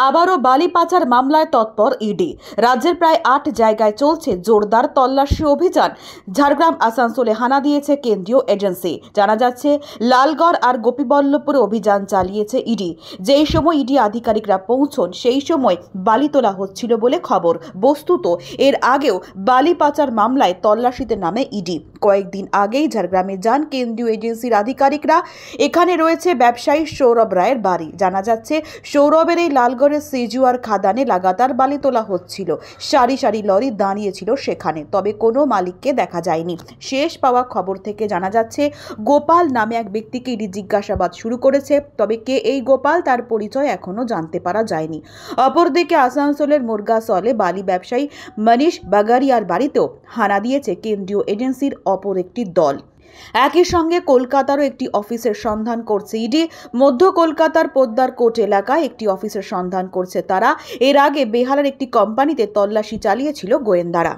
আবারও বালি পাচার মামলায় তৎপর ইডি। রাজ্যের প্রায় ৮ জায়গায় চলছে জোরদার তল্লাশি অভিযান। ঝাড়গ্রাম আসানসোলে হানা দিয়েছে কেন্দ্রীয় এজেন্সি। জানা যাচ্ছে লালগড় আর গোপীবল্লভপুরে অভিযান চালিয়েছে ইডি। যেই সময় ইডি আধিকারিকরা পৌঁছন সেই সময় বালি তোলা হচ্ছিল বলে খবর। বস্তুত এর আগেও বালি পাচার মামলায় তল্লাশিতে নামে ইডি। কয়েকদিন আগেই ঝাড়গ্রামে যান কেন্দ্রীয় এজেন্সির আধিকারিকরা। এখানে রয়েছে ব্যবসায়ী সৌরভ রায়ের বাড়ি। জানা যাচ্ছে সৌরভের এই লালগড়ের সেজুয়ার খাদানে লাগাতার বালি তোলা হচ্ছিল। সারি সারি লরি দাঁড়িয়েছিল সেখানে, তবে কোনো মালিককে দেখা যায়নি। শেষ পাওয়া খবর থেকে জানা যাচ্ছে গোপাল নামে এক ব্যক্তিকে ইডি জিজ্ঞাসাবাদ শুরু করেছে। তবে কে এই গোপাল তার পরিচয় এখনো জানতে পারা যায়নি। অপরদিকে আসানসোলের মুরগাসলে বালি ব্যবসায়ী মনীষ বাগারিয়ার বাড়িতেও হানা দিয়েছে কেন্দ্রীয় এজেন্সির অপর একটি দল। একই সঙ্গে কলকাতারও একটি অফিসের সন্ধান করছে ইডি। মধ্য কলকাতার পোদ্দার কোট এলাকায় একটি অফিসের সন্ধান করছে তারা। এর আগে বেহালার একটি কোম্পানিতে তল্লাশি চালিয়েছিল গোয়েন্দারা।